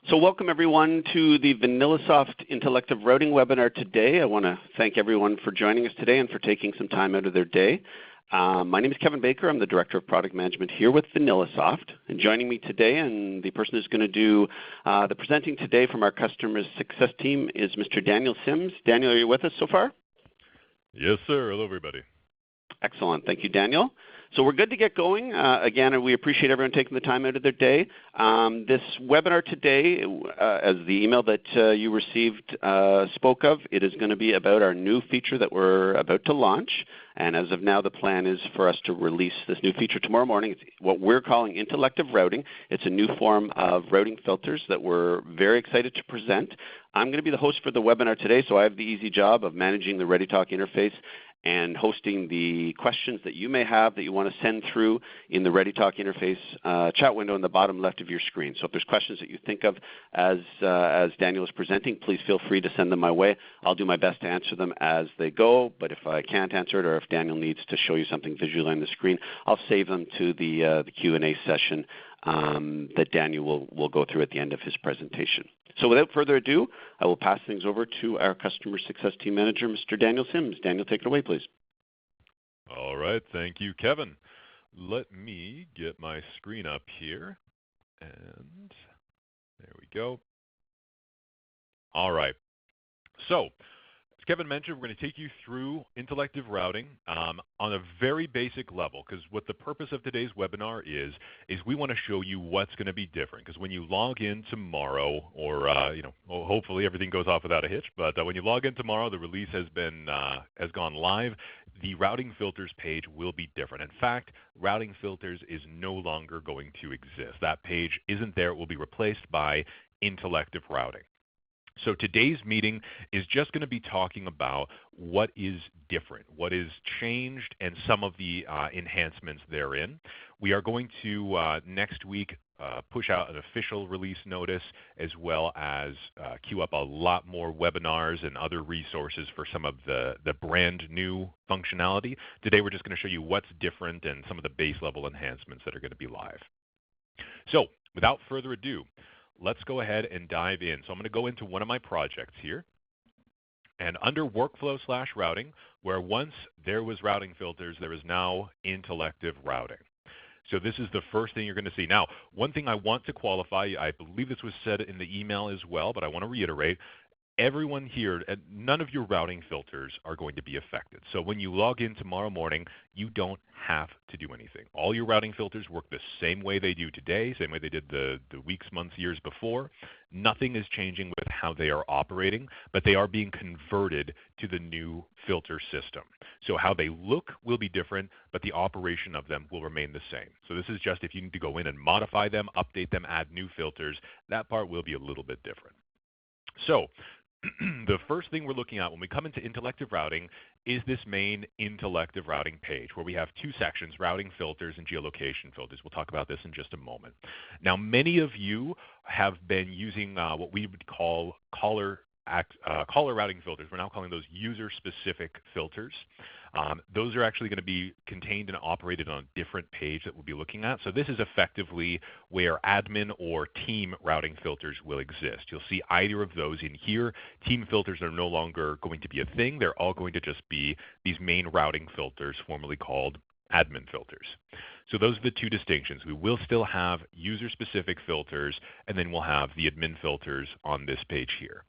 So welcome everyone to the VanillaSoft Intellective Routing webinar today. I want to thank everyone for joining us today and for taking some time out of their day. My name is Kevin Baker. I'm the Director of Product Management here with VanillaSoft. And joining me today, and the person who's going to do the presenting today from our customer success team is Mr. Daniel Sims. Daniel, are you with us so far? Yes, sir. Hello, everybody. Excellent. Thank you, Daniel. So we're good to get going. Again, we appreciate everyone taking the time out of their day. This webinar today, as the email that you received spoke of, it is going to be about our new feature that we're about to launch. And as of now, the plan is for us to release this new feature tomorrow morning. It's what we're calling Intellective Routing. It's a new form of routing filters that we're very excited to present. I'm going to be the host for the webinar today, so I have the easy job of managing the ReadyTalk interface and hosting the questions that you may have that you want to send through in the ReadyTalk interface chat window in the bottom left of your screen. So if there's questions that you think of as Daniel is presenting, please feel free to send them my way. I'll do my best to answer them as they go, but if I can't answer it or if Daniel needs to show you something visually on the screen, I'll save them to the Q&A session that Daniel will go through at the end of his presentation. So without further ado, I will pass things over to our Customer Success Team Manager, Mr. Daniel Sims. Daniel, take it away, please. All right. Thank you, Kevin. Let me get my screen up here. And there we go. All right. So, as Kevin mentioned, we're going to take you through Intellective Routing on a very basic level, because what the purpose of today's webinar is we want to show you what's going to be different. Because when you log in tomorrow, or hopefully everything goes off without a hitch, but when you log in tomorrow, the release has gone live. The routing filters page will be different. In fact, routing filters is no longer going to exist. That page isn't there. It will be replaced by Intellective Routing. So today's meeting is just going to be talking about what is different, what is changed, and some of the enhancements therein. We are going to next week push out an official release notice, as well as queue up a lot more webinars and other resources for some of the brand new functionality. Today we're just going to show you what's different and some of the base level enhancements that are going to be live. So without further ado, let's go ahead and dive in. So I'm going to go into one of my projects here. And under Workflow/Routing, where once there was routing filters, there is now Intellective Routing. So this is the first thing you're going to see. Now, one thing I want to qualify, I believe this was said in the email as well, but I want to reiterate, everyone here, none of your routing filters are going to be affected. So when you log in tomorrow morning, you don't have to do anything. All your routing filters work the same way they do today, same way they did the weeks, months, years before. Nothing is changing with how they are operating, but they are being converted to the new filter system. So how they look will be different, but the operation of them will remain the same. So this is just if you need to go in and modify them, update them, add new filters, that part will be a little bit different. So the first thing we're looking at when we come into Intellective Routing is this main Intellective Routing page, where we have two sections, routing filters and geolocation filters. We'll talk about this in just a moment. Now, many of you have been using what we would call caller routing filters. We're now calling those user-specific filters. Those are actually going to be contained and operated on a different page that we'll be looking at. So this is effectively where admin or team routing filters will exist. You'll see either of those in here. Team filters are no longer going to be a thing. They're all going to just be these main routing filters, formerly called admin filters. So those are the two distinctions. We will still have user-specific filters, and then we'll have the admin filters on this page here.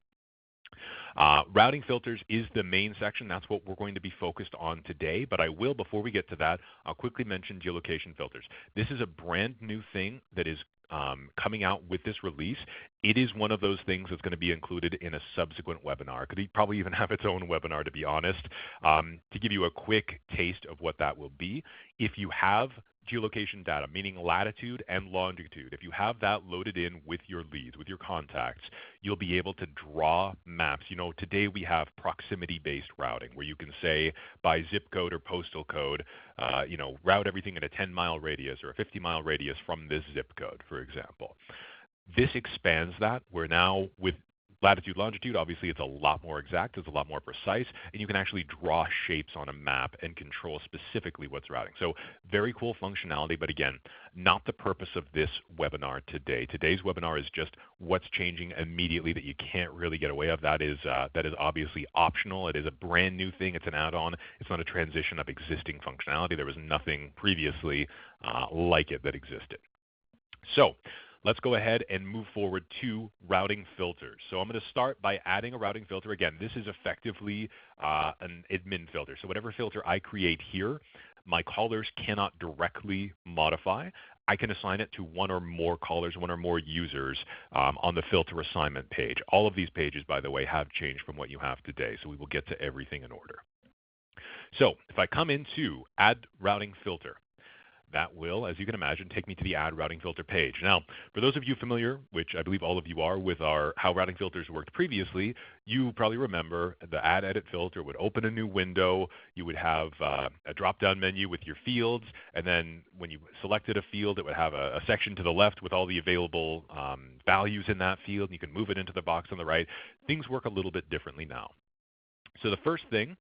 Routing filters is the main section. That's what we're going to be focused on today. But I will, before we get to that, I'll quickly mention geolocation filters. This is a brand new thing that is coming out with this release. It is one of those things that's going to be included in a subsequent webinar. Could probably even have its own webinar, to be honest, to give you a quick taste of what that will be. If you have geolocation data, meaning latitude and longitude, if you have that loaded in with your leads, with your contacts, you'll be able to draw maps. You know, today we have proximity-based routing, where you can say by zip code or postal code, route everything in a 10-mile radius or a 50-mile radius from this zip code, for example. This expands that, where now with latitude, longitude, obviously it's a lot more exact, it's a lot more precise, and you can actually draw shapes on a map and control specifically what's routing. So very cool functionality, but again, not the purpose of this webinar today. Today's webinar is just what's changing immediately that you can't really get away of. That is obviously optional. It is a brand new thing. It's an add-on. It's not a transition of existing functionality. There was nothing previously like it that existed. So let's go ahead and move forward to routing filters. So I'm going to start by adding a routing filter. Again, this is effectively an admin filter. So whatever filter I create here, my callers cannot directly modify. I can assign it to one or more callers, one or more users on the filter assignment page. All of these pages, by the way, have changed from what you have today. So we will get to everything in order. So if I come into Add Routing Filter, that will, as you can imagine, take me to the Add Routing Filter page. Now, for those of you familiar, which I believe all of you are, with how routing filters worked previously, you probably remember the Add Edit filter would open a new window. You would have a drop-down menu with your fields, and then when you selected a field, it would have a section to the left with all the available values in that field, and you can move it into the box on the right. Things work a little bit differently now. So the first thing,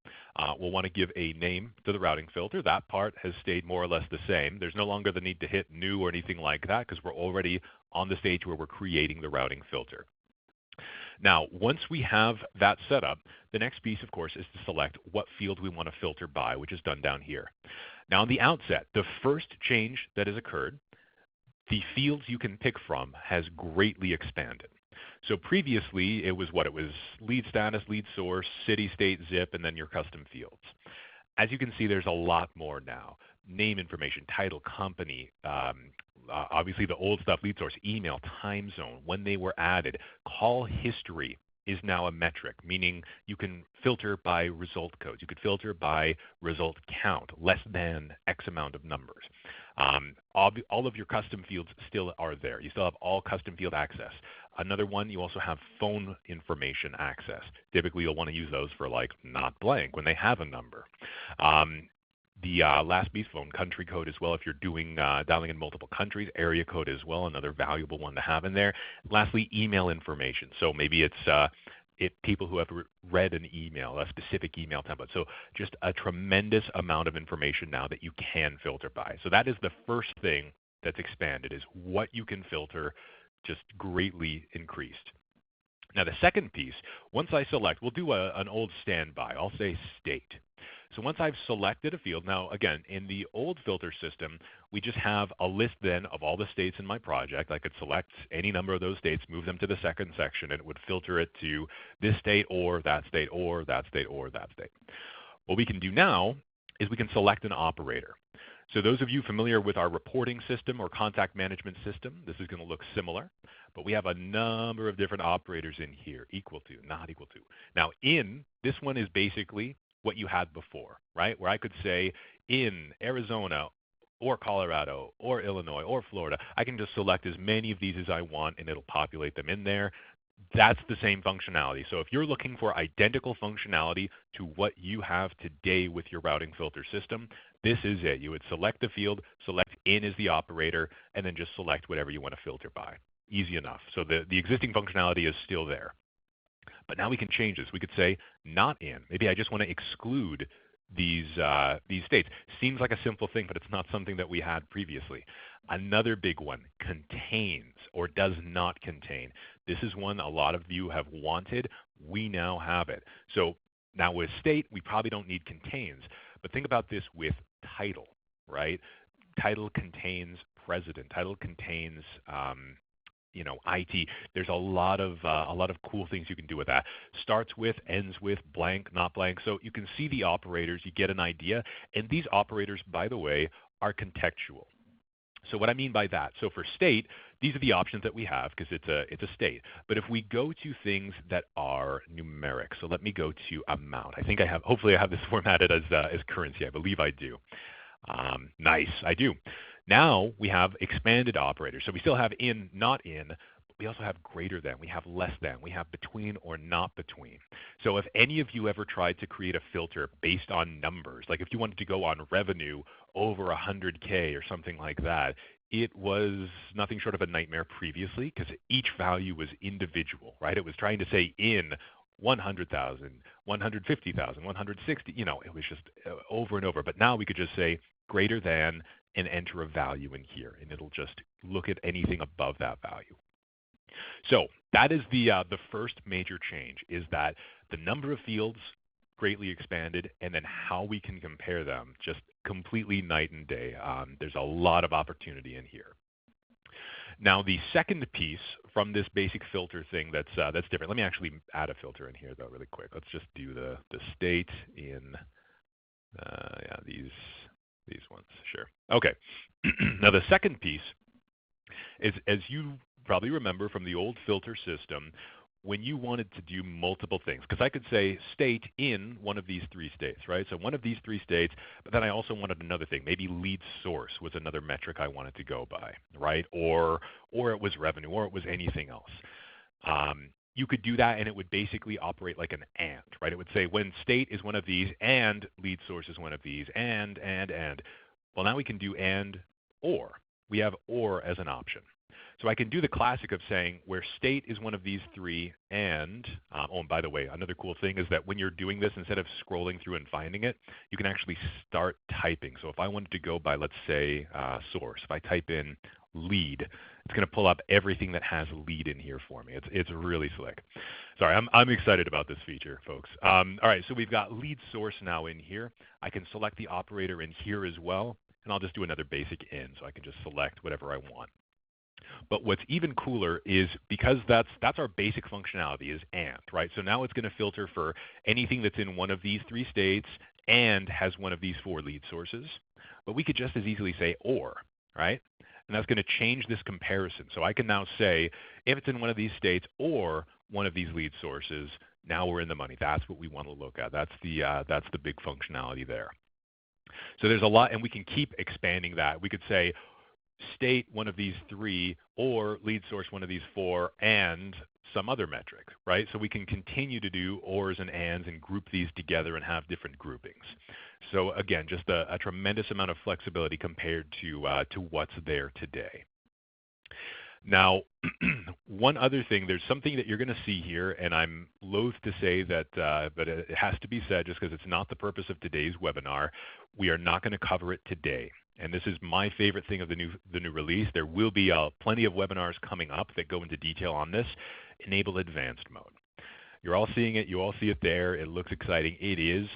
we'll want to give a name to the routing filter. That part has stayed more or less the same. There's no longer the need to hit new or anything like that because we're already on the stage where we're creating the routing filter. Now, once we have that set up, the next piece, of course, is to select what field we want to filter by, which is done down here. Now, on the outset, the first change that has occurred, the fields you can pick from has greatly expanded. So previously, it was what? It was lead status, lead source, city, state, zip, and then your custom fields. As you can see, there's a lot more now. Name information, title, company, obviously the old stuff, lead source, email, time zone, when they were added. Call history is now a metric, meaning you can filter by result codes. You could filter by result count, less than X amount of numbers. All of your custom fields still are there. You still have all custom field access. Another one, you also have phone information access. Typically, you'll want to use those for like not blank when they have a number. The last piece, phone country code as well, if you're doing dialing in multiple countries, area code as well, another valuable one to have in there. Lastly, email information. So maybe it's people who have read an email, a specific email template. So just a tremendous amount of information now that you can filter by. So that is the first thing that's expanded, is what you can filter just greatly increased. Now the second piece, once I select, we'll do an old standby. I'll say state. So once I've selected a field, now again, in the old filter system, we just have a list then of all the states in my project. I could select any number of those states, move them to the second section, and it would filter it to this state or that state or that state or that state. What we can do now is we can select an operator. So those of you familiar with our reporting system or contact management system, this is going to look similar, but we have a number of different operators in here, equal to, not equal to. Now this one is basically what you had before, right? Where I could say in Arizona or Colorado or Illinois or Florida, I can just select as many of these as I want and it'll populate them in there. That's the same functionality. So if you're looking for identical functionality to what you have today with your routing filter system, this is it. You would select the field, select in as the operator, and then just select whatever you want to filter by. Easy enough. So the existing functionality is still there. But now we can change this. We could say not in. Maybe I just want to exclude these states. Seems like a simple thing, but it's not something that we had previously. Another big one, contains or does not contain. This is one a lot of you have wanted. We now have it. So now with state, we probably don't need contains. But think about this with title, right? Title contains president. Title contains IT. There's a lot of cool things you can do with that. Starts with, ends with, blank, not blank. So you can see the operators, you get an idea. And these operators, by the way, are contextual. So what I mean by that, so for state, these are the options that we have because it's a state. But if we go to things that are numeric, so let me go to amount. Hopefully I have this formatted as currency. I believe I do. Nice, I do. Now we have expanded operators. So we still have in, not in, but we also have greater than, we have less than, we have between or not between. So if any of you ever tried to create a filter based on numbers, like if you wanted to go on revenue over 100K or something like that, it was nothing short of a nightmare previously because each value was individual, right? It was trying to say in 100,000, 150,000, 160, it was just over and over. But now we could just say greater than and enter a value in here, and it'll just look at anything above that value. So that is the first major change, is that the number of fields greatly expanded, and then how we can compare them, just completely night and day. There's a lot of opportunity in here. Now, the second piece from this basic filter thing that's different. Let me actually add a filter in here, though, really quick. Let's just do the state in these ones. Sure. Okay. Now, the second piece is, as you probably remember from the old filter system, when you wanted to do multiple things, because I could say state in one of these three states, right? So one of these three states, but then I also wanted another thing. Maybe lead source was another metric I wanted to go by, right? Or it was revenue, or it was anything else. You could do that, and it would basically operate like an and, right? It would say when state is one of these, and lead source is one of these, and. Well, now we can do and or. We have or as an option. So I can do the classic of saying where state is one of these three, and by the way, another cool thing is that when you're doing this, instead of scrolling through and finding it, you can actually start typing. So if I wanted to go by, let's say, source, if I type in lead, it's going to pull up everything that has lead in here for me. It's really slick. Sorry, I'm excited about this feature, folks. All right, so we've got lead source now in here. I can select the operator in here as well, and I'll just do another basic in, so I can just select whatever I want. But what's even cooler is, because that's our basic functionality is and, right? So now it's going to filter for anything that's in one of these three states and has one of these four lead sources. But we could just as easily say or, right? And that's going to change this comparison. So I can now say if it's in one of these states or one of these lead sources, now we're in the money. That's what we want to look at. That's the big functionality there. So there's a lot, and we can keep expanding that. We could say state one of these three, or lead source one of these four, and some other metric, right? So we can continue to do ors and ands and group these together and have different groupings. So again, just a tremendous amount of flexibility compared to what's there today. Now, one other thing, there's something that you're going to see here, and I'm loath to say that, but it has to be said just because it's not the purpose of today's webinar. We are not going to cover it today. And this is my favorite thing of the new release. There will be plenty of webinars coming up that go into detail on this. Enable advanced mode. You're all seeing it. You all see it there. It looks exciting. It is.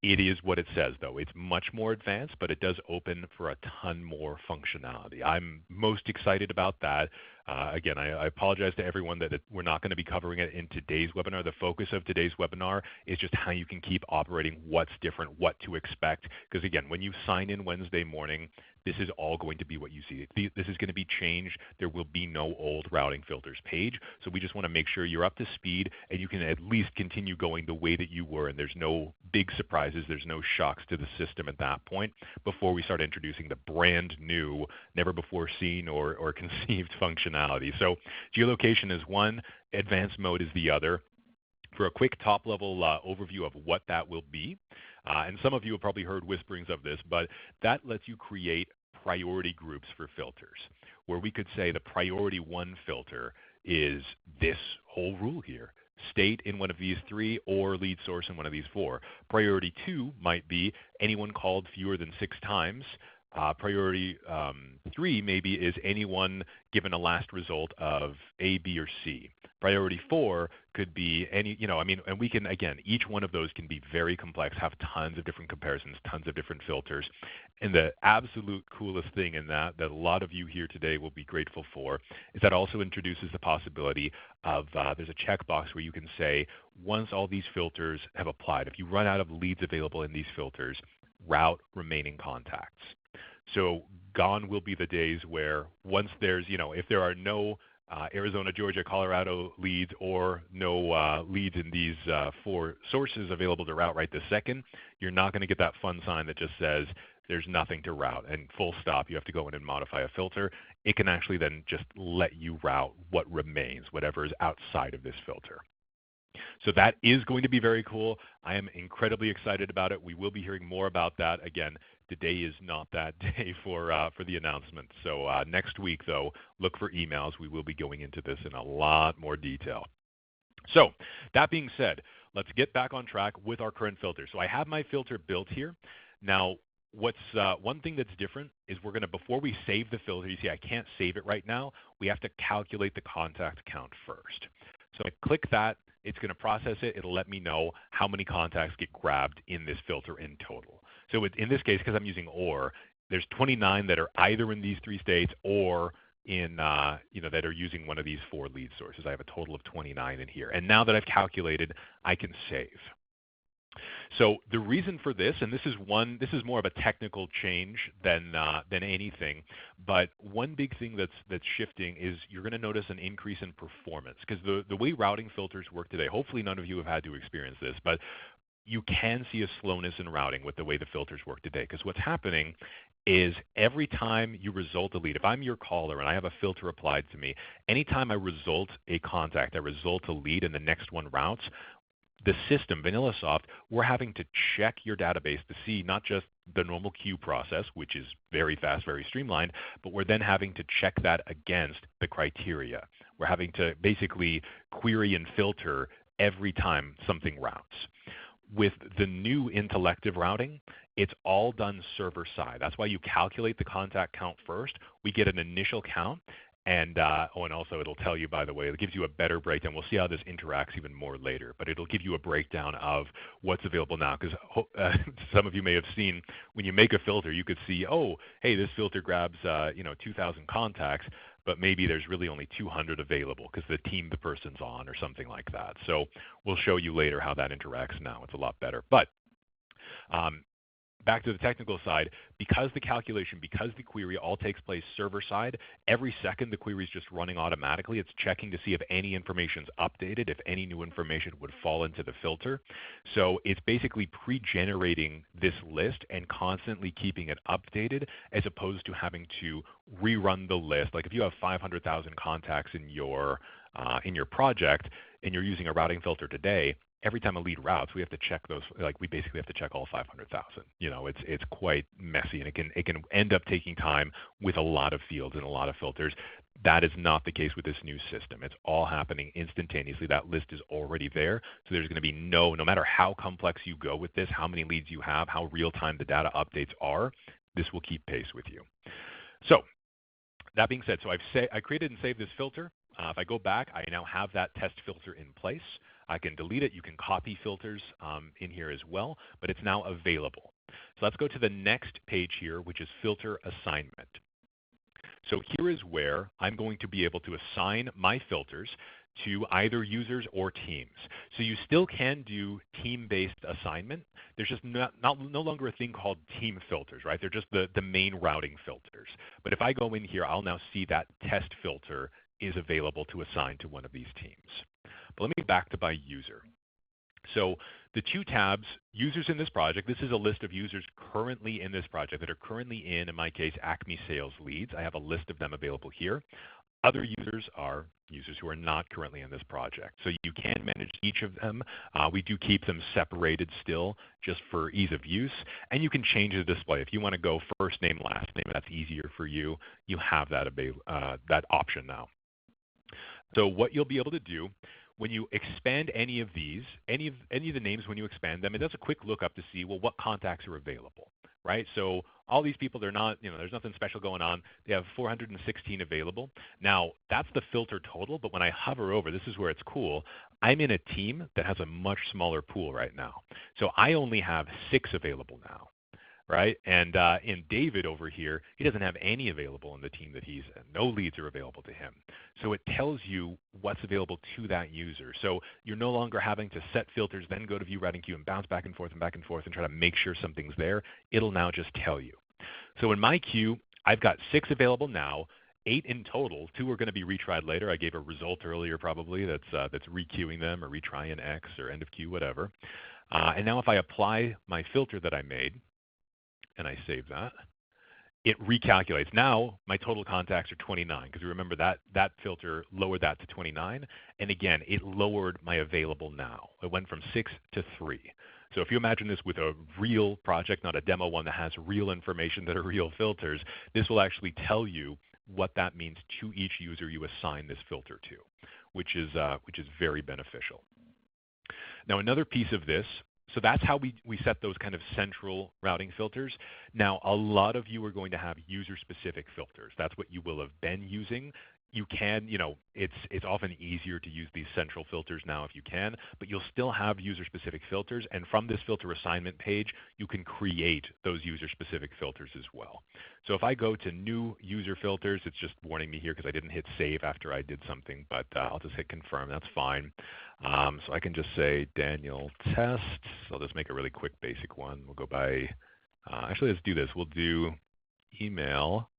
It is what it says, though. It's much more advanced, but it does open for a ton more functionality. I'm most excited about that. Again, I apologize to everyone that we're not going to be covering it in today's webinar. The focus of today's webinar is just how you can keep operating, what's different, what to expect. Because again, when you sign in Wednesday morning, this is all going to be what you see. This is going to be changed. There will be no old routing filters page. So we just want to make sure you're up to speed and you can at least continue going the way that you were, and there's no big surprises. There's no shocks to the system at that point before we start introducing the brand new, never before seen or conceived functionality. So geolocation is one, advanced mode is the other. For a quick top-level overview of what that will be, and some of you have probably heard whisperings of this, but that lets you create priority groups for filters, where we could say the priority 1 filter is this whole rule here. State in one of these three or lead source in one of these four. Priority 2 might be anyone called fewer than 6 times. Priority 3 maybe is anyone given a last result of A, B, or C. Priority 4 could be any, and we can, again, each one of those can be very complex, have tons of different comparisons, tons of different filters. And the absolute coolest thing in that a lot of you here today will be grateful for is that also introduces the possibility of, there's a checkbox where you can say, once all these filters have applied, if you run out of leads available in these filters, route remaining contacts. So gone will be the days where once there's, if there are no Arizona, Georgia, Colorado leads or no leads in these 4 sources available to route right this second, you're not going to get that fun sign that just says there's nothing to route and full stop. You have to go in and modify a filter. It can actually then just let you route what remains, whatever is outside of this filter. So that is going to be very cool. I am incredibly excited about it. We will be hearing more about that. Again, Today is not that day for the announcement. So next week, though, look for emails. We will be going into this in a lot more detail. So that being said, let's get back on track with our current filter. So I have my filter built here. Now, what's one thing that's different is we're going to, before we save the filter, you see I can't save it right now. We have to calculate the contact count first. So I click that. It's going to process it. It'll let me know how many contacts get grabbed in this filter in total. So in this case, because I'm using OR, there's 29 that are either in these 3 states or in that are using one of these 4 lead sources. I have a total of 29 in here. And now that I've calculated, I can save. So the reason for this, and this is more of a technical change than anything, but one big thing that's shifting is you're going to notice an increase in performance, because the way routing filters work today, hopefully none of you have had to experience this, but you can see a slowness in routing with the way the filters work today, because what's happening is every time you result a lead, if I'm your caller and I have a filter applied to me, anytime I result a contact, I result a lead and the next one routes, the system, VanillaSoft, we're having to check your database to see not just the normal queue process, which is very fast, very streamlined, but we're then having to check that against the criteria. We're having to basically query and filter every time something routes. With the new Intellective Routing, it's all done server side. That's why you calculate the contact count first. We get an initial count. And also it'll tell you, by the way, it gives you a better breakdown. We'll see how this interacts even more later, but it'll give you a breakdown of what's available now. Because some of you may have seen when you make a filter, you could see, oh, hey, this filter grabs 2,000 contacts, but maybe there's really only 200 available because the team the person's on or something like that. So we'll show you later how that interacts now. It's a lot better. But back to the technical side, because the calculation, because the query all takes place server side, every second the query is just running automatically. It's checking to see if any information's updated, if any new information would fall into the filter. So it's basically pre-generating this list and constantly keeping it updated, as opposed to having to rerun the list. Like if you have 500,000 contacts in your project and you're using a routing filter today, every time a lead routes, we have to check those. Like we basically have to check all 500,000. It's quite messy, and it can end up taking time with a lot of fields and a lot of filters. That is not the case with this new system. It's all happening instantaneously. That list is already there, so there's going to be no matter how complex you go with this, how many leads you have, how real time the data updates are, this will keep pace with you. So that being said, so I created and saved this filter. If I go back, I now have that test filter in place. I can delete it. You can copy filters in here as well, but it's now available. So let's go to the next page here, which is filter assignment. So here is where I'm going to be able to assign my filters to either users or teams. So you still can do team-based assignment. There's just no longer a thing called team filters, right? They're just the main routing filters. But if I go in here, I'll now see that test filter is available to assign to one of these teams. But let me back to by user. So the 2 tabs, users in this project, this is a list of users currently in this project that are currently in my case, Acme Sales Leads. I have a list of them available here. Other users are users who are not currently in this project. So you can manage each of them. We do keep them separated still just for ease of use. And you can change the display. If you want to go first name, last name, that's easier for you. You have that option now. So what you'll be able to do, when you expand any of these, any of the names, when you expand them, it does a quick lookup to see, well, what contacts are available, right? So all these people, they're not, there's nothing special going on. They have 416 available. Now, that's the filter total, but when I hover over, this is where it's cool. I'm in a team that has a much smaller pool right now. So I only have 6 available now. Right? And in David over here, he doesn't have any available in the team that he's in. No leads are available to him. So it tells you what's available to that user. So you're no longer having to set filters, then go to view routing queue and bounce back and forth and try to make sure something's there. It'll now just tell you. So in my queue, I've got 6 available now, 8 in total. 2 are going to be retried later. I gave a result earlier probably that's requeuing them or retrying X or end of queue, whatever. And now if I apply my filter that I made, and I save that, it recalculates. Now my total contacts are 29, because remember that filter lowered that to 29. And again, it lowered my available now. It went from 6 to 3. So if you imagine this with a real project, not a demo one that has real information that are real filters, this will actually tell you what that means to each user you assign this filter to, which is very beneficial. Now another piece of this, so that's how we set those kind of central routing filters. Now a lot of you are going to have user-specific filters. That's what you will have been using. You can, it's often easier to use these central filters now if you can, but you'll still have user-specific filters, and from this filter assignment page, you can create those user-specific filters as well. So if I go to new user filters, it's just warning me here because I didn't hit save after I did something, but I'll just hit confirm, that's fine. So I can just say Daniel test. So I'll just make a really quick basic one. We'll go by, actually let's do this. We'll do email,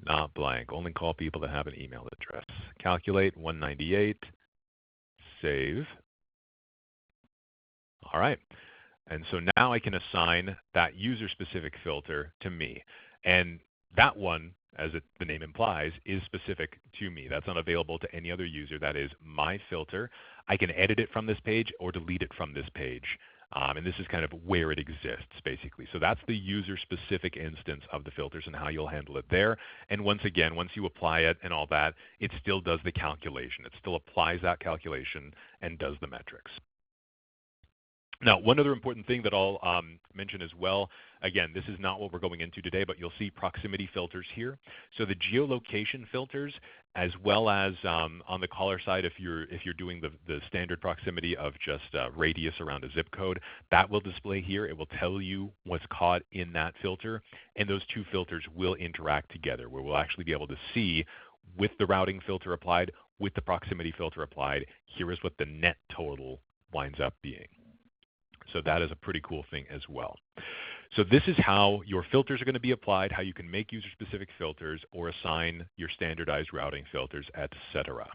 not blank. Only call people that have an email address. Calculate 198, save. All right. And so now I can assign that user-specific filter to me. And that one, as the name implies, is specific to me. That's not available to any other user. That is my filter. I can edit it from this page or delete it from this page. And this is kind of where it exists, basically. So that's the user-specific instance of the filters and how you'll handle it there. And once again, once you apply it and all that, it still does the calculation. It still applies that calculation and does the metrics. Now, one other important thing that I'll mention as well, again, this is not what we're going into today, but you'll see proximity filters here. So the geolocation filters, as well as on the caller side, if you're doing the standard proximity of just radius around a zip code, that will display here. It will tell you what's caught in that filter, and those two filters will interact together, where we'll actually be able to see with the routing filter applied, with the proximity filter applied, here is what the net total winds up being. So that is a pretty cool thing as well. So this is how your filters are going to be applied, how you can make user-specific filters or assign your standardized routing filters, etc.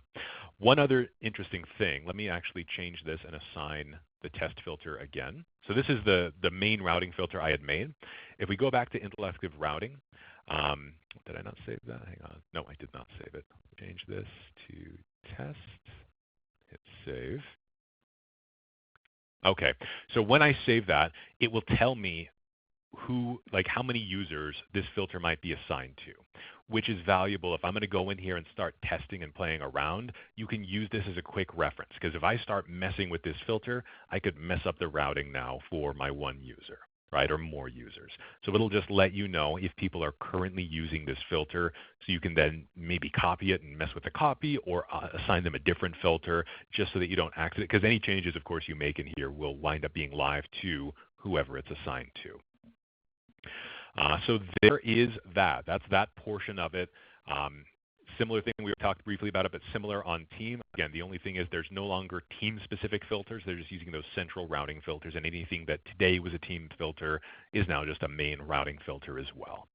One other interesting thing, let me actually change this and assign the test filter again. So this is the main routing filter I had made. If we go back to Intellective Routing, did I not save that? Hang on. No, I did not save it. Change this to test, hit save. Okay, so when I save that, it will tell me how many users this filter might be assigned to, which is valuable. If I'm going to go in here and start testing and playing around, you can use this as a quick reference, because if I start messing with this filter, I could mess up the routing now for my one user, right, or more users. So it'll just let you know if people are currently using this filter, so you can then maybe copy it and mess with the copy, or assign them a different filter just so that you don't accident, because any changes, of course, you make in here will wind up being live to whoever it's assigned to. So there is that. That's that portion of it. Similar thing, we talked briefly about it, but similar on team. Again, the only thing is there's no longer team-specific filters. They're just using those central routing filters, and anything that today was a team filter is now just a main routing filter as well.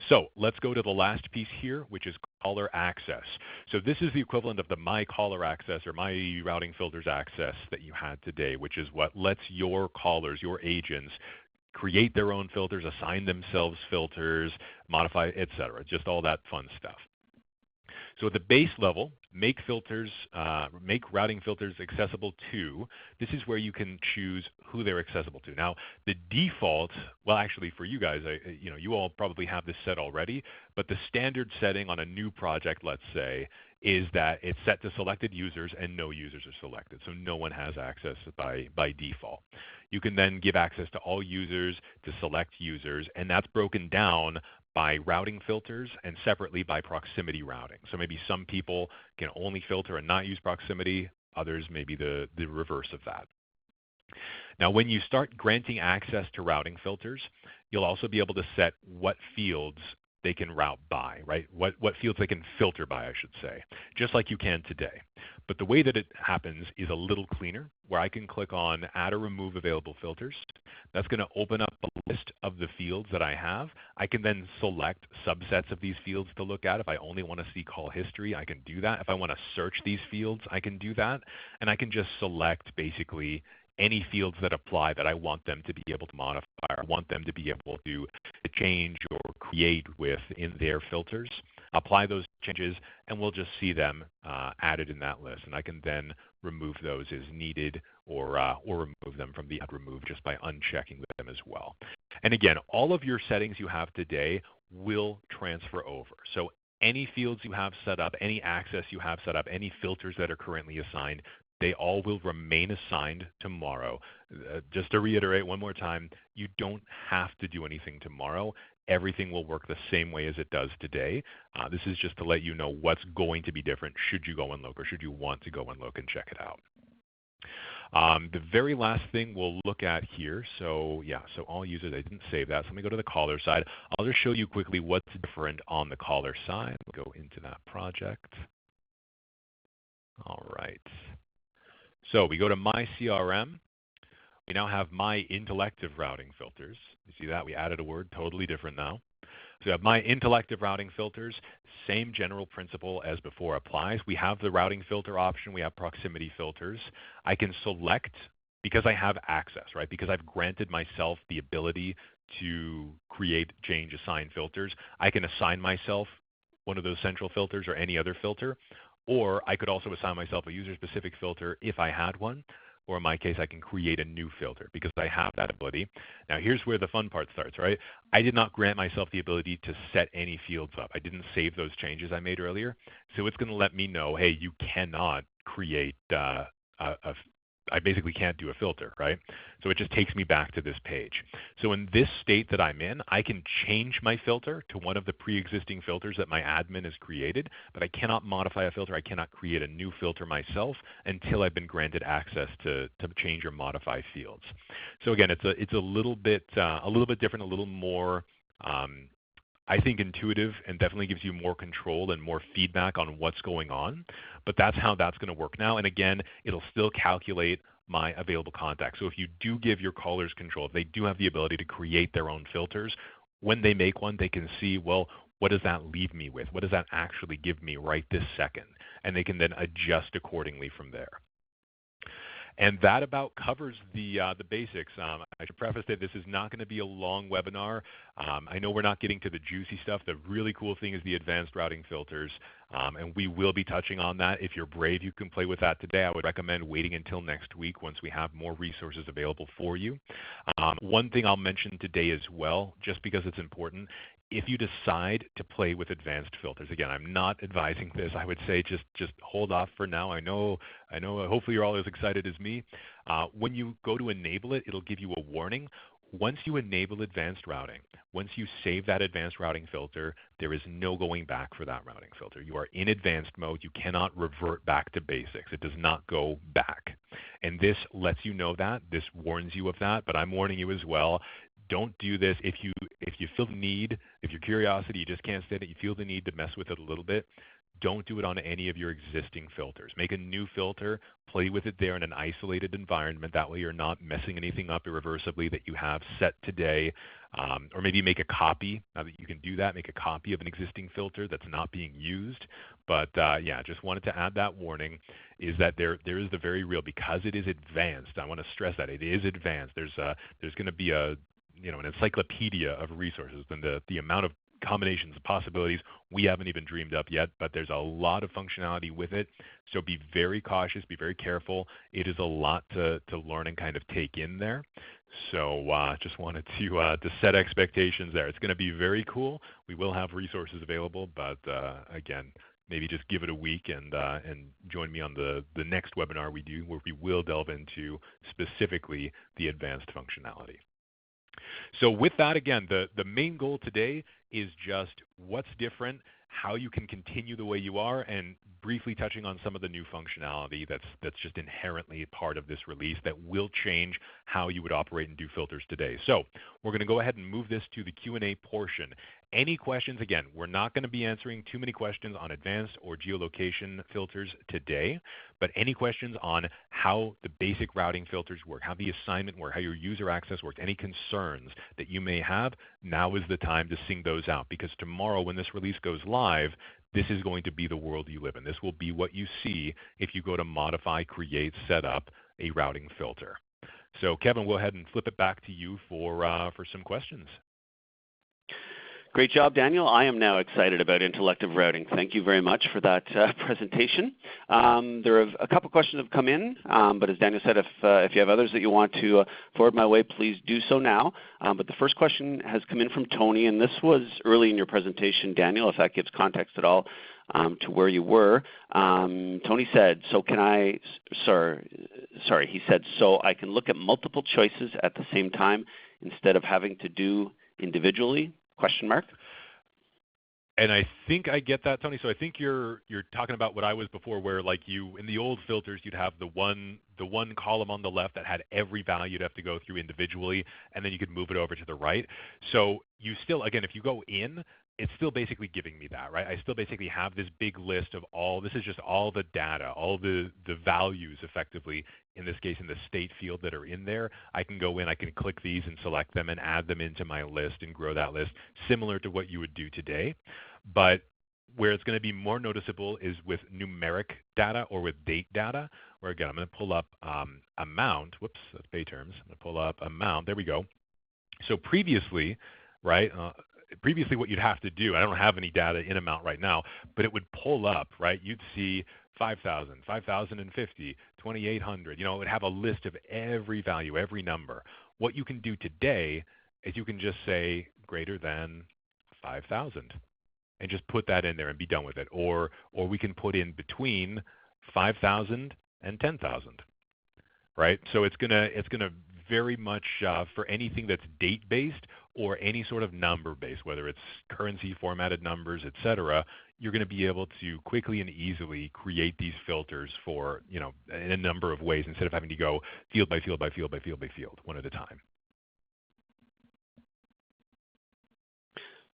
So let's go to the last piece here, which is caller access. So this is the equivalent of the my caller access or my routing filters access that you had today, which is what lets your callers, your agents, create their own filters, assign themselves filters, modify, etc. Just all that fun stuff. So at the base level, make routing filters accessible to. This is where you can choose who they're accessible to. Now, the default, well, actually for you guys, you all probably have this set already, but the standard setting on a new project, let's say, is that it's set to selected users and no users are selected. So no one has access by default. You can then give access to all users, to select users, and that's broken down by routing filters and separately by proximity routing. So maybe some people can only filter and not use proximity, others maybe the reverse of that. Now, when you start granting access to routing filters, you'll also be able to set what fields they can route by, right? What fields they can filter by, I should say, just like you can today. But the way that it happens is a little cleaner, where I can click on Add or Remove Available Filters. That's going to open up a list of the fields that I have. I can then select subsets of these fields to look at. If I only want to see call history, I can do that. If I want to search these fields, I can do that. And I can just select basically any fields that apply that I want them to be able to modify or want them to be able to change or create with in their filters. Apply those changes, and we'll just see them added in that list. And I can then remove those as needed or remove them from the remove just by unchecking them as well. And again, all of your settings you have today will transfer over. So any fields you have set up, any access you have set up, any filters that are currently assigned, they all will remain assigned tomorrow. Just to reiterate one more time, you don't have to do anything tomorrow. Everything will work the same way as it does today. This is just to let you know what's going to be different should you go and look, or should you want to go and look and check it out. The very last thing we'll look at here, so all users, I didn't save that, so let me go to the caller side. I'll just show you quickly what's different on the caller side. We'll go into that project. All right. So we go to My CRM. We now have My Intellective Routing filters. You see that? We added a word, totally different now. So we have My Intellective Routing filters. Same general principle as before applies. We have the routing filter option. We have proximity filters. I can select, because I have access, right? Because I've granted myself the ability to create, change, assign filters. I can assign myself one of those central filters or any other filter. Or I could also assign myself a user-specific filter if I had one. Or in my case, I can create a new filter because I have that ability. Now, here's where the fun part starts, right? I did not grant myself the ability to set any fields up. I didn't save those changes I made earlier. So it's going to let me know, hey, you cannot create I basically can't do a filter, right? So it just takes me back to this page. So in this state that I'm in, I can change my filter to one of the pre-existing filters that my admin has created, but I cannot modify a filter. I cannot create a new filter myself until I've been granted access to change or modify fields. So again, it's a little bit different, a little more I think intuitive, and definitely gives you more control and more feedback on what's going on. But that's how that's going to work now. And again, it'll still calculate my available contacts. So if you do give your callers control, if they do have the ability to create their own filters, when they make one, they can see, well, what does that leave me with? What does that actually give me right this second? And they can then adjust accordingly from there. And that about covers the basics. I should preface that this is not going to be a long webinar. I know we're not getting to the juicy stuff. The really cool thing is the advanced routing filters, and we will be touching on that. If you're brave, you can play with that today. I would recommend waiting until next week once we have more resources available for you. One thing I'll mention today as well, just because it's important, if you decide to play with advanced filters, again, I'm not advising this. I would say just hold off for now. I know. Hopefully you're all as excited as me. When you go to enable it, it'll give you a warning. Once you enable advanced routing, once you save that advanced routing filter, there is no going back for that routing filter. You are in advanced mode. You cannot revert back to basics. It does not go back. And this lets you know that. This warns you of that, but I'm warning you as well. Don't do this if you feel the need, if your curiosity, you just can't stand it, you feel the need to mess with it a little bit, don't do it on any of your existing filters. Make a new filter, play with it there in an isolated environment. That way you're not messing anything up irreversibly that you have set today. Or maybe make a copy. Now that you can do that, make a copy of an existing filter that's not being used. But yeah, just wanted to add that warning, is that there is the very real, because it is advanced. I want to stress that it is advanced. There's going to be an encyclopedia of resources, and the amount of combinations of possibilities we haven't even dreamed up yet, but there's a lot of functionality with it. So be very cautious, be very careful. It is a lot to learn and kind of take in there. So just wanted to set expectations there. It's going to be very cool. We will have resources available, but again, maybe just give it a week and join me on the next webinar we do, where we will delve into specifically the advanced functionality. So with that, again, the main goal today is just what's different, how you can continue the way you are, and briefly touching on some of the new functionality that's just inherently part of this release that will change how you would operate and do filters today. So we're going to go ahead and move this to the Q&A portion. Any questions? Again, we're not going to be answering too many questions on advanced or geolocation filters today, but any questions on how the basic routing filters work, how the assignment works, how your user access works, any concerns that you may have, now is the time to sing those out, because tomorrow when this release goes live, this is going to be the world you live in. This will be what you see if you go to modify, create, set up a routing filter. So Kevin, we'll go ahead and flip it back to you for some questions. Great job, Daniel. I am now excited about intellective routing. Thank you very much for that presentation. There are a couple questions have come in, but as Daniel said, if you have others that you want to forward my way, please do so now. But the first question has come in from Tony, and this was early in your presentation, Daniel, if that gives context at all to where you were. Tony said, he said, so I can look at multiple choices at the same time instead of having to do individually? Question mark. And I think I get that, Tony. So I think you're talking about what I was before, where like in the old filters, you'd have the one column on the left that had every value you'd have to go through individually, and then you could move it over to the right. So you still, again, if you go in, it's still basically giving me that, right? I still basically have this big list of this is just all the data, all the values effectively, in this case in the state field that are in there. I can go in, I can click these and select them and add them into my list and grow that list, similar to what you would do today. But where it's going to be more noticeable is with numeric data or with date data, where again, I'm going to pull up amount. Whoops, that's pay terms. I'm going to pull up amount. There we go. So previously, right, previously what you'd have to do, I don't have any data in amount right now, but it would pull up, right? You'd see 5,000, 5,050, 2,800. It would have a list of every value, every number. What you can do today is you can just say greater than 5,000 and just put that in there and be done with it. Or we can put in between 5,000 and 10,000, right? So it's gonna very much for anything that's date-based or any sort of number-based, whether it's currency formatted numbers, etc., you're going to be able to quickly and easily create these filters for, in a number of ways instead of having to go field by field by field by field by field, one at a time.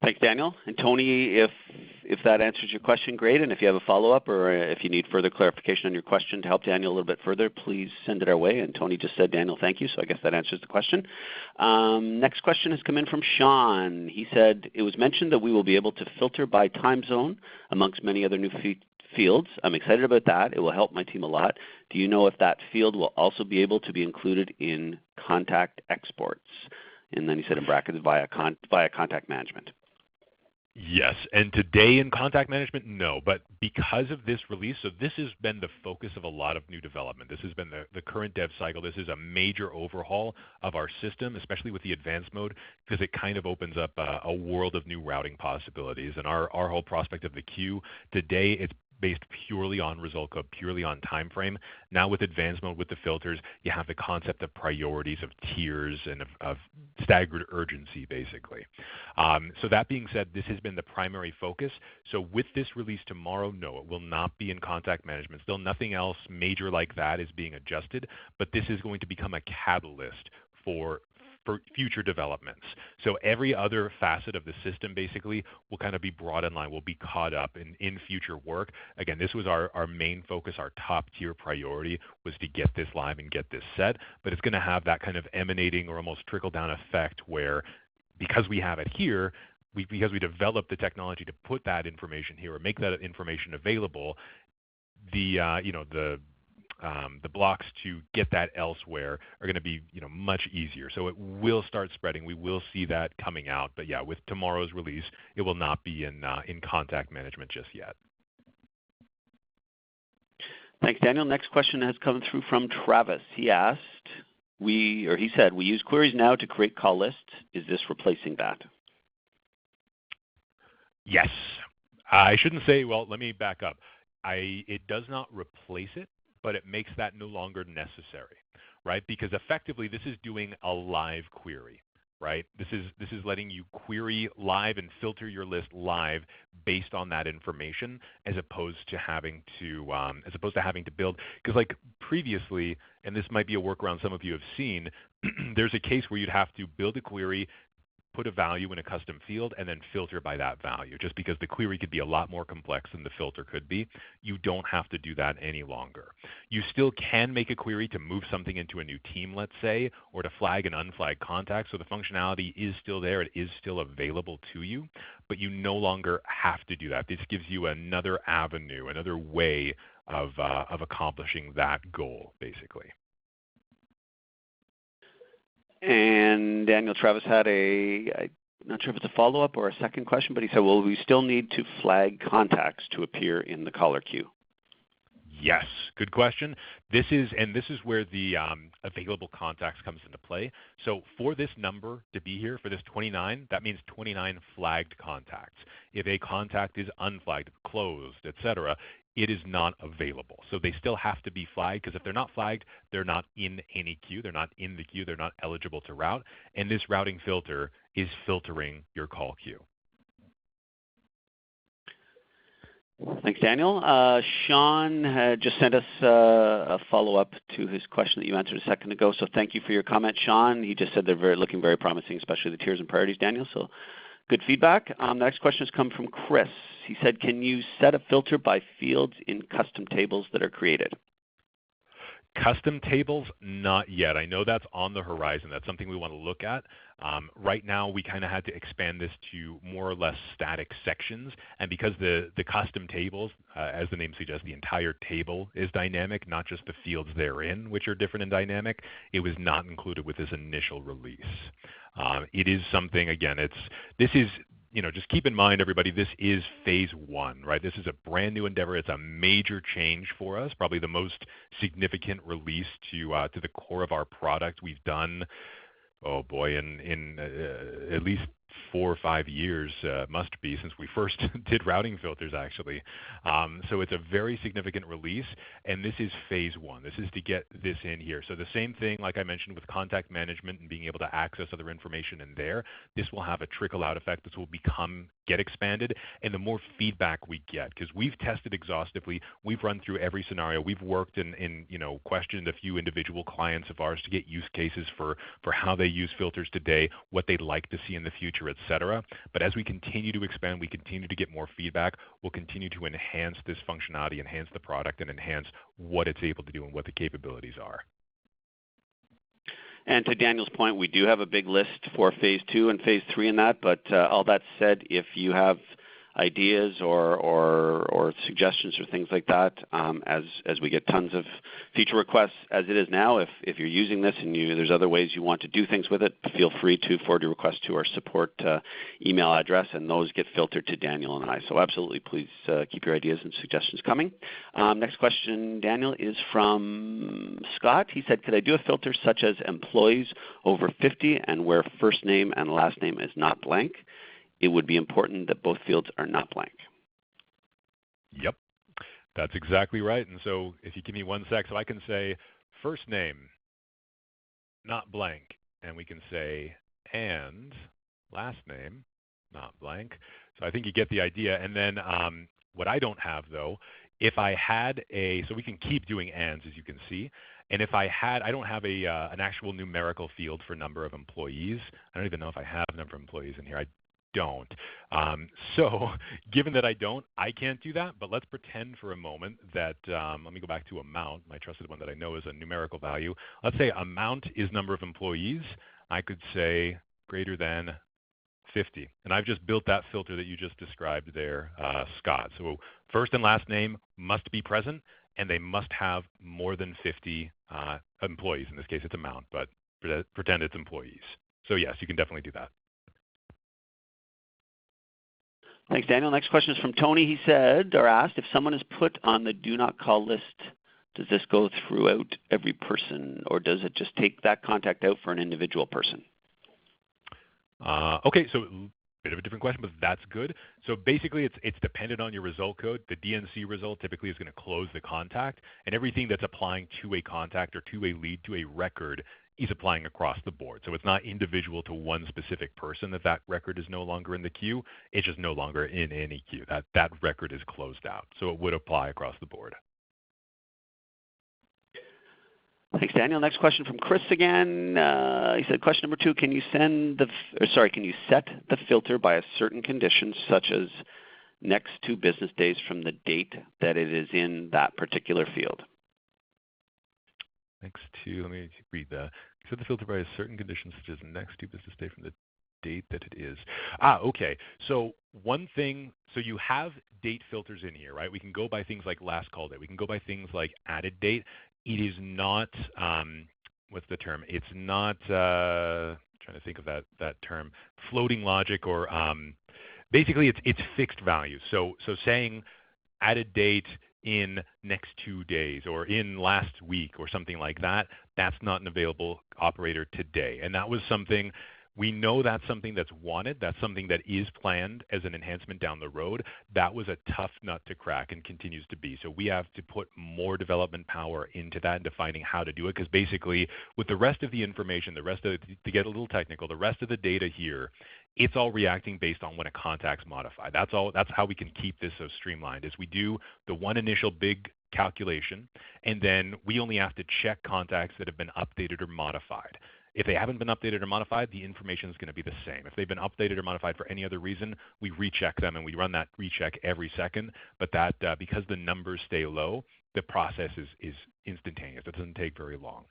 Thanks, Daniel. And Tony, if that answers your question, great. And if you have a follow-up or if you need further clarification on your question to help Daniel a little bit further, please send it our way. And Tony just said, Daniel, thank you. So I guess that answers the question. Next question has come in from Sean. He said, it was mentioned that we will be able to filter by time zone amongst many other new fields. I'm excited about that. It will help my team a lot. Do you know if that field will also be able to be included in contact exports? And then he said in brackets, via contact management. Yes, and today in contact management, no. But because of this release, so this has been the focus of a lot of new development. This has been the current dev cycle. This is a major overhaul of our system, especially with the advanced mode, because it kind of opens up a world of new routing possibilities. And our whole prospect of the queue, today it's based purely on result code, purely on time frame. Now with advanced mode, with the filters, you have the concept of priorities, of tiers, and of staggered urgency, basically. So that being said, this has been the primary focus. So with this release tomorrow, no, it will not be in contact management. Still nothing else major like that is being adjusted, but this is going to become a catalyst for future developments. So every other facet of the system basically will kind of be brought in line, will be caught up in future work. Again, this was our main focus, our top tier priority was to get this live and get this set, but it's going to have that kind of emanating or almost trickle down effect where because we have it here, because we developed the technology to put that information here or make that information available, the blocks to get that elsewhere are going to be much easier. So it will start spreading. We will see that coming out. But yeah, with tomorrow's release, it will not be in contact management just yet. Thanks, Daniel. Next question has come through from Travis. He asked, he said, we use queries now to create call lists. Is this replacing that? Yes. I shouldn't say, well, let me back up. It does not replace it, but it makes that no longer necessary, right? Because effectively, this is doing a live query, right? This is letting you query live and filter your list live based on that information, as opposed to having to build. Because like previously, and this might be a workaround some of you have seen, there's a case where you'd have to build a query, put a value in a custom field, and then filter by that value, just because the query could be a lot more complex than the filter could be. You don't have to do that any longer. You still can make a query to move something into a new team, let's say, or to flag and unflag contacts, so the functionality is still there. It is still available to you, but you no longer have to do that. This gives you another avenue, another way of accomplishing that goal, basically. And Daniel, Travis had not sure if it's a follow-up or a second question, but he said, will we still need to flag contacts to appear in the caller queue? Yes, good question. This is where the available contacts comes into play. So for this number to be here, for this 29, that means 29 flagged contacts. If a contact is unflagged, closed, etc., it is not available. So they still have to be flagged, because if they're not flagged, they're not in any queue. They're not in the queue. They're not eligible to route. And this routing filter is filtering your call queue. Thanks, Daniel. Sean had just sent us a follow-up to his question that you answered a second ago, so thank you for your comment, Sean. He just said they're looking very promising, especially the tiers and priorities, Daniel, so good feedback. The next question has come from Chris. He said, can you set a filter by fields in custom tables that are created? Custom tables, not yet. I know that's on the horizon. That's something we want to look at. Right now, we kind of had to expand this to more or less static sections. And because the custom tables, as the name suggests, the entire table is dynamic, not just the fields therein, which are different and dynamic, it was not included with this initial release. It is something, again, this is, just keep in mind, everybody, this is phase one, right? This is a brand new endeavor. It's a major change for us, probably the most significant release to the core of our product we've done, oh boy, in at least 4 or 5 years, must be, since we first did routing filters, actually. So it's a very significant release, and this is phase one. This is to get this in here. So the same thing, like I mentioned, with contact management and being able to access other information in there, this will have a trickle-out effect. This will get expanded, and the more feedback we get, because we've tested exhaustively, we've run through every scenario, we've worked and questioned a few individual clients of ours to get use cases for how they use filters today, what they'd like to see in the future, etc. But as we continue to expand, we continue to get more feedback, we'll continue to enhance this functionality, enhance the product, and enhance what it's able to do and what the capabilities are. And to Daniel's point, we do have a big list for phase 2 and phase 3 in that, but all that said, if you have ideas or suggestions or things like that, as we get tons of feature requests as it is now, if you're using this and there's other ways you want to do things with it, feel free to forward your request to our support email address, and those get filtered to Daniel and I. So absolutely, please keep your ideas and suggestions coming. Next question, Daniel, is from Scott. He said, could I do a filter such as employees over 50 and where first name and last name is not blank? It would be important that both fields are not blank. Yep, that's exactly right. And so if you give me 1 sec, so I can say first name, not blank, and we can say and last name, not blank. So I think you get the idea. And then what I don't have, though, if I had so we can keep doing ands, as you can see. And if I don't have an actual numerical field for number of employees. I don't even know if I have number of employees in here. I don't. So given that I don't, I can't do that, but let's pretend for a moment that, let me go back to amount, my trusted one that I know is a numerical value. Let's say amount is number of employees. I could say greater than 50. And I've just built that filter that you just described there, Scott. So first and last name must be present, and they must have more than 50 employees. In this case, it's amount, but pretend it's employees. So yes, you can definitely do that. Thanks, Daniel. Next question is from Tony. He said, or asked, if someone is put on the do not call list, does this go throughout every person, or does it just take that contact out for an individual person? Okay, so a bit of a different question, but that's good. So basically, it's dependent on your result code. The DNC result typically is going to close the contact, and everything that's applying to a contact or to a lead, to a record, is applying across the board. So it's not individual to one specific person that record is no longer in the queue. It's just no longer in any queue. That record is closed out. So it would apply across the board. Thanks, Daniel. Next question from Chris again. He said, question number 2, can you set the filter by a certain condition, such as next 2 business days from the date that it is in that particular field? Next 2, let me read that. Set the filter by a certain condition, such as next 2 business day from the date that it is. Okay. So one thing, so you have date filters in here, right? We can go by things like last call date. We can go by things like added date. It is not, what's the term? It's not, trying to think of that term, floating logic, or basically it's fixed values. So saying add a date in next 2 days or in last week or something like that, that's not an available operator today. And that was something, we know that's something that's wanted. That's something that is planned as an enhancement down the road. That was a tough nut to crack and continues to be. So we have to put more development power into that and defining how to do it, because basically with the rest of the information, to get a little technical, the rest of the data here, it's all reacting based on when a contact's modified. That's how we can keep this so streamlined, is we do the one initial big calculation, and then we only have to check contacts that have been updated or modified. If they haven't been updated or modified, the information is going to be the same. If they've been updated or modified for any other reason, we recheck them, and we run that recheck every second. But that because the numbers stay low, the process is instantaneous. It doesn't take very long.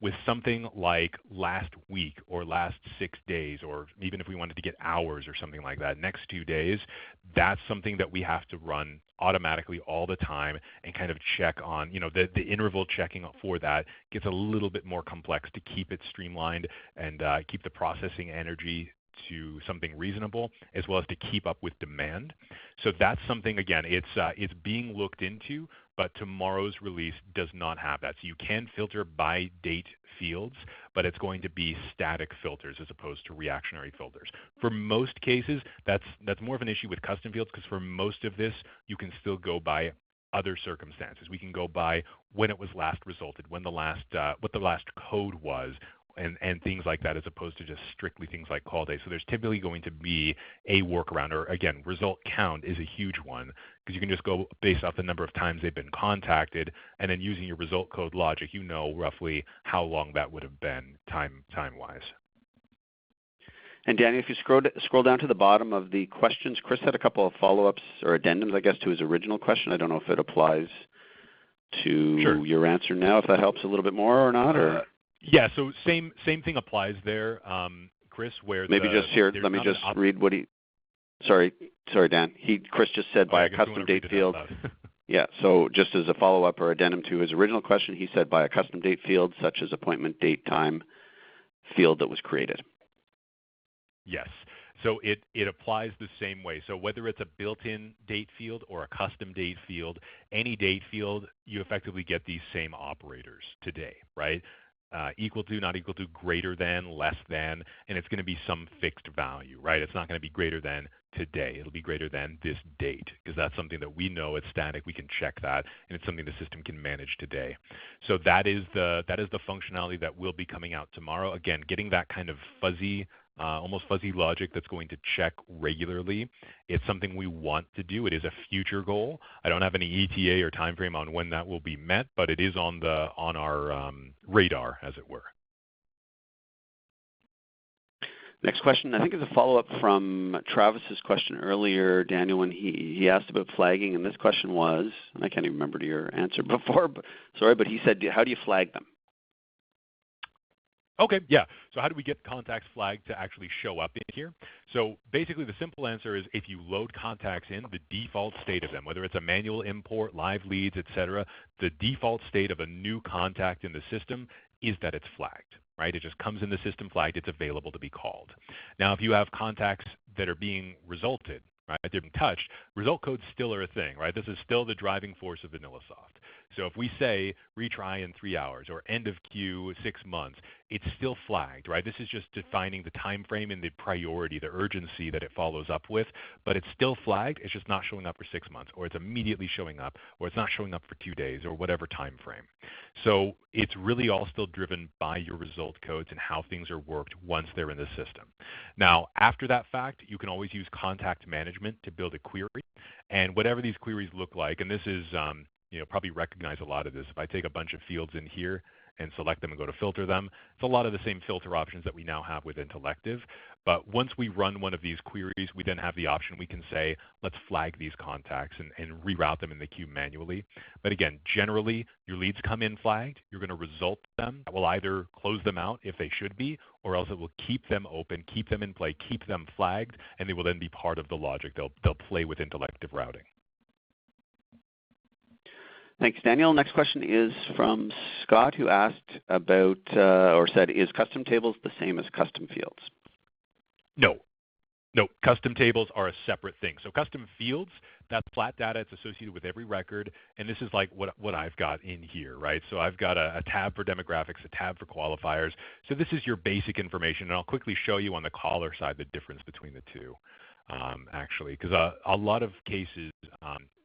With something like last week or last 6 days, or even if we wanted to get hours or something like that, next 2 days, that's something that we have to run automatically all the time and kind of check on, the interval checking for that gets a little bit more complex to keep it streamlined and keep the processing energy to something reasonable, as well as to keep up with demand. So that's something, again, it's being looked into, but tomorrow's release does not have that. So you can filter by date fields, but it's going to be static filters as opposed to reactionary filters. For most cases, that's more of an issue with custom fields, because for most of this, you can still go by other circumstances. We can go by when it was last resulted, when what the last code was, and things like that, as opposed to just strictly things like call date. So there's typically going to be a workaround, or again, result count is a huge one, because you can just go based off the number of times they've been contacted, and then using your result code logic, you know roughly how long that would have been time-wise. And Danny, if you scroll down to the bottom of the questions, Chris had a couple of follow-ups or addendums, I guess, to his original question. I don't know if it applies to your answer now, if that helps a little bit more or not, or... Yeah, so same thing applies there, Chris, where maybe just here, let me just read what he, sorry, Dan. Chris just said by a custom date field. Yeah, so just as a follow-up or addendum to his original question, he said by a custom date field, such as appointment, date, time field that was created. Yes. So it applies the same way. So whether it's a built-in date field or a custom date field, any date field, you effectively get these same operators today, right? Equal to, not equal to, greater than, less than, and it's going to be some fixed value, right? It's not going to be greater than today. It'll be greater than this date, because that's something that we know it's static. We can check that, and it's something the system can manage today. So that is the functionality that will be coming out tomorrow. Again, getting that kind of fuzzy, almost fuzzy logic that's going to check regularly. It's something we want to do. It is a future goal. I don't have any ETA or time frame on when that will be met, but it is on our radar, as it were. Next question, I think, is a follow-up from Travis's question earlier, Daniel, when he asked about flagging, and this question was, and I can't even remember your answer before, but he said, how do you flag them? Okay, yeah. So how do we get contacts flagged to actually show up in here? So basically the simple answer is if you load contacts in, the default state of them, whether it's a manual import, live leads, etc., the default state of a new contact in the system is that it's flagged, right? It just comes in the system flagged. It's available to be called. Now, if you have contacts that are being resulted, right, they're being touched, result codes still are a thing, right? This is still the driving force of VanillaSoft. So if we say retry in 3 hours or end of queue 6 months, it's still flagged, right? This is just defining the time frame and the priority, the urgency that it follows up with, but it's still flagged. It's just not showing up for 6 months, or it's immediately showing up, or it's not showing up for 2 days, or whatever time frame. So it's really all still driven by your result codes and how things are worked once they're in the system. Now, after that fact, you can always use contact management to build a query, and whatever these queries look like, and this is probably recognize a lot of this. If I take a bunch of fields in here and select them and go to filter them, it's a lot of the same filter options that we now have with Intellective. But once we run one of these queries, we then have the option, we can say, let's flag these contacts and reroute them in the queue manually. But again, generally, your leads come in flagged. You're going to result them. That will either close them out if they should be, or else it will keep them open, keep them in play, keep them flagged, and they will then be part of the logic. They'll play with Intellective Routing. Thanks, Daniel. Next question is from Scott, who asked about or said, is custom tables the same as custom fields? No. No, custom tables are a separate thing. So custom fields, that's flat data. It's associated with every record. And this is like what I've got in here, right? So I've got a tab for demographics, a tab for qualifiers. So this is your basic information. And I'll quickly show you on the caller side the difference between the two, actually, because a lot of cases,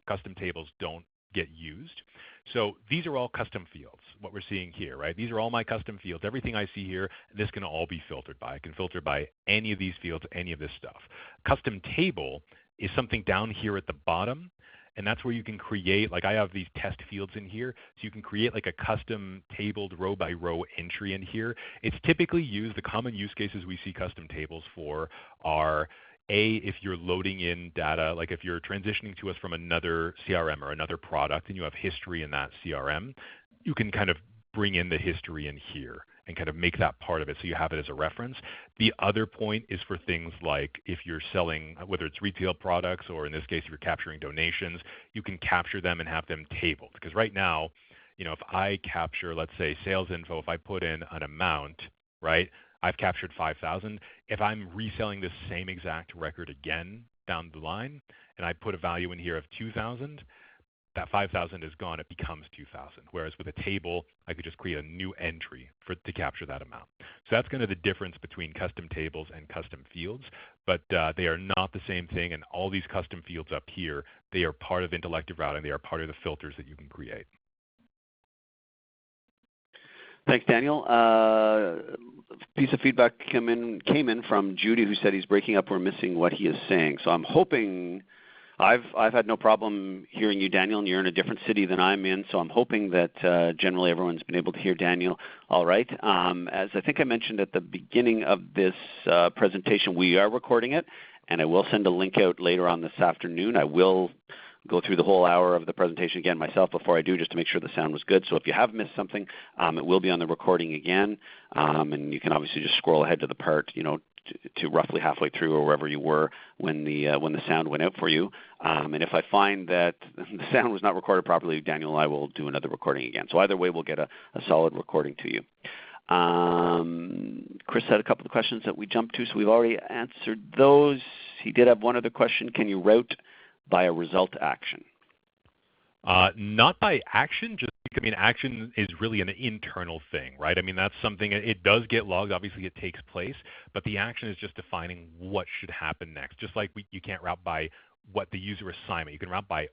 custom tables don't get used. So these are all custom fields, what we're seeing here, right? These are all my custom fields. Everything I see here, this can all be filtered by. I can filter by any of these fields, any of this stuff. Custom table is something down here at the bottom, and that's where you can create, like I have these test fields in here, so you can create like a custom tabled row by row entry in here. It's typically used, the common use cases we see custom tables for are if you're loading in data, like if you're transitioning to us from another CRM or another product and you have history in that CRM, you can kind of bring in the history in here and kind of make that part of it so you have it as a reference. The other point is for things like if you're selling, whether it's retail products or in this case, if you're capturing donations, you can capture them and have them tabled. Because right now, if I capture, let's say, sales info, if I put in an amount, right, I've captured 5,000. If I'm reselling this same exact record again down the line, and I put a value in here of 2,000, that 5,000 is gone. It becomes 2,000. Whereas with a table, I could just create a new entry to capture that amount. So that's kind of the difference between custom tables and custom fields, but they are not the same thing. And all these custom fields up here, they are part of Intellective Routing. They are part of the filters that you can create. Thanks, Daniel. Piece of feedback came in from Judy, who said he's breaking up or missing what he is saying. So I'm hoping, I've had no problem hearing you, Daniel, and you're in a different city than I'm in. So I'm hoping that generally everyone's been able to hear Daniel all right. As I think I mentioned at the beginning of this presentation, we are recording it, and I will send a link out later on this afternoon. I will go through the whole hour of the presentation again myself before I do, just to make sure the sound was good. So if you have missed something, it will be on the recording again, and you can obviously just scroll ahead to the part, to roughly halfway through or wherever you were when the sound went out for you. And if I find that the sound was not recorded properly, Daniel and I will do another recording again. So either way, we'll get a solid recording to you. Chris had a couple of questions that we jumped to, so we've already answered those. He did have one other question. Can you route by a result action? Not by action, action is really an internal thing, right? That's something, it does get logged, obviously it takes place, but the action is just defining what should happen next. Just like you can't route by what the user assignment. You can route by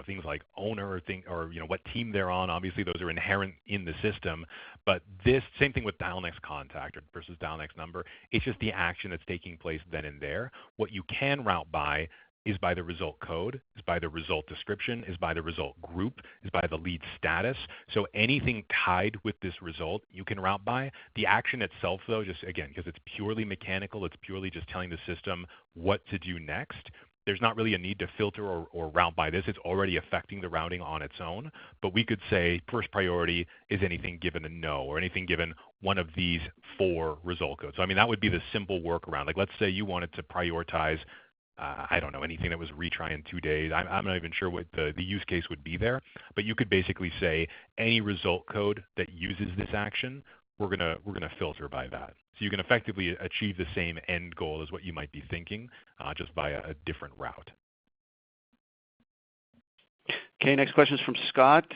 things like owner or what team they're on. Obviously those are inherent in the system, but this same thing with dial next contact versus dial next number. It's just the action that's taking place then and there. What you can route by is by the result code, is by the result description, is by the result group, is by the lead status. So anything tied with this result you can route by. The action itself though, just again, because it's purely mechanical, it's purely just telling the system what to do next. There's not really a need to filter or route by this. It's already affecting the routing on its own. But we could say first priority is anything given a no or anything given one of these 4 result codes. So that would be the simple workaround. Like let's say you wanted to prioritize I don't know, anything that was retry in 2 days. I'm not even sure what the use case would be there, but you could basically say any result code that uses this action, we're gonna filter by that. So you can effectively achieve the same end goal as what you might be thinking, just by a different route. Okay, next question is from Scott.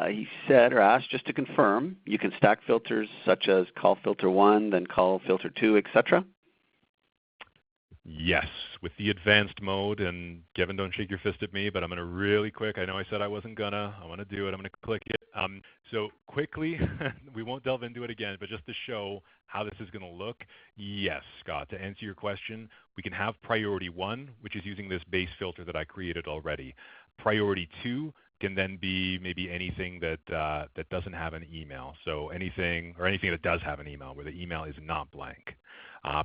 He said or asked, just to confirm, you can stack filters such as call filter 1, then call filter 2, etc.? Yes, with the advanced mode, and Kevin, don't shake your fist at me, but I'm going to really quick, I know I said I wasn't going to, I want to do it, I'm going to click it. So quickly, we won't delve into it again, but just to show how this is going to look, yes, Scott, to answer your question, we can have priority 1, which is using this base filter that I created already. Priority 2 can then be maybe anything that doesn't have an email. So anything that does have an email where the email is not blank.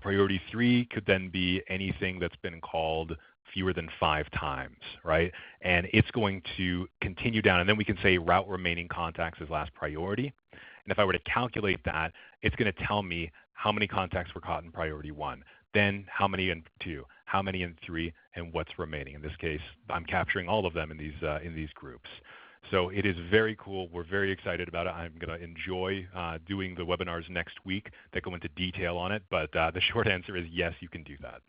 Priority 3 could then be anything that's been called fewer than 5 times, right? And it's going to continue down, and then we can say route remaining contacts as last priority. And if I were to calculate that, it's going to tell me how many contacts were caught in priority 1, then how many in 2, how many in 3, and what's remaining. In this case, I'm capturing all of them in these groups. So it is very cool. We're very excited about it. I'm going to enjoy doing the webinars next week that go into detail on it. But the short answer is yes, you can do that.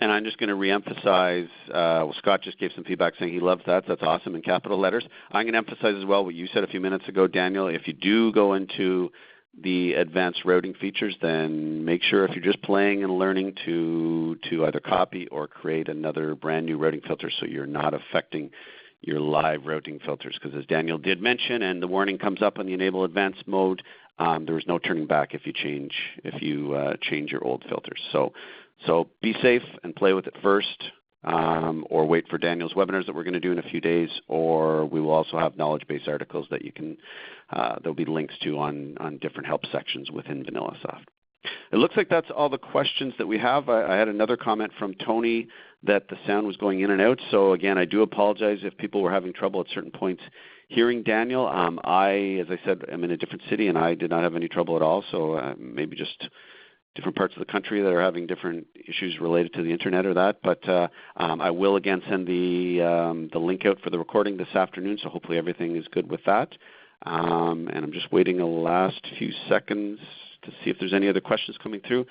And I'm just going to reemphasize, well, Scott just gave some feedback saying he loves that. That's awesome in capital letters. I'm going to emphasize as well what you said a few minutes ago, Daniel. If you do go into the advanced routing features, then make sure if you're just playing and learning to either copy or create another brand new routing filter so you're not affecting your live routing filters. Because as Daniel did mention, and the warning comes up on the Enable Advanced mode, there is no turning back if you change your old filters. So be safe and play with it first, or wait for Daniel's webinars that we're going to do in a few days, or we will also have knowledge base articles that you can, there'll be links to on different help sections within VanillaSoft. It looks like that's all the questions that we have. I had another comment from Tony that the sound was going in and out. So again, I do apologize if people were having trouble at certain points hearing Daniel. As I said, I'm in a different city and I did not have any trouble at all. So maybe just different parts of the country that are having different issues related to the internet or that. But I will again send the link out for the recording this afternoon, so hopefully everything is good with that. And I'm just waiting the last few seconds to see if there's any other questions coming through.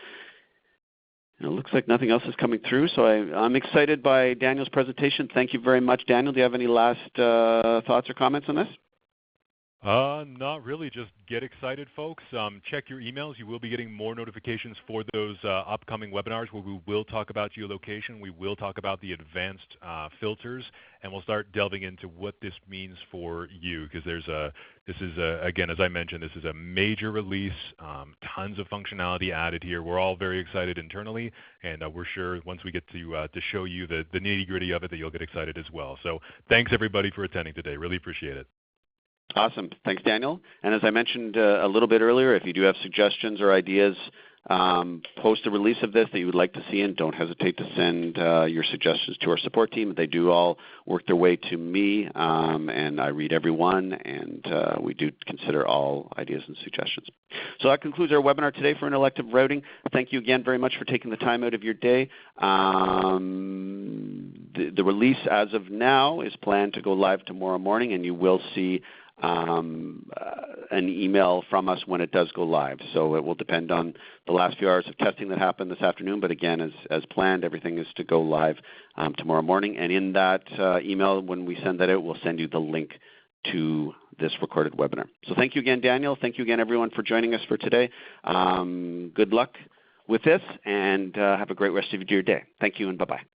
And it looks like nothing else is coming through, so I'm excited by Daniel's presentation. Thank you very much, Daniel. Do you have any last thoughts or comments on this? Not really. Just get excited, folks. Check your emails. You will be getting more notifications for those upcoming webinars where we will talk about geolocation. We will talk about the advanced filters, and we'll start delving into what this means for you. Because again, as I mentioned, this is a major release. Tons of functionality added here. We're all very excited internally, and we're sure once we get to show you the nitty-gritty of it that you'll get excited as well. So thanks everybody for attending today. Really appreciate it. Awesome. Thanks, Daniel. And as I mentioned a little bit earlier, if you do have suggestions or ideas post the release of this that you would like to see in, don't hesitate to send your suggestions to our support team. They do all work their way to me, and I read every one, and we do consider all ideas and suggestions. So that concludes our webinar today for Intellective Routing. Thank you again very much for taking the time out of your day. The release as of now is planned to go live tomorrow morning, and you will see an email from us when it does go live. So it will depend on the last few hours of testing that happened this afternoon. But again, as planned, everything is to go live tomorrow morning. And in that email, when we send that out, we'll send you the link to this recorded webinar. So thank you again, Daniel. Thank you again, everyone, for joining us for today. Good luck with this, and have a great rest of your day. Thank you, and bye-bye.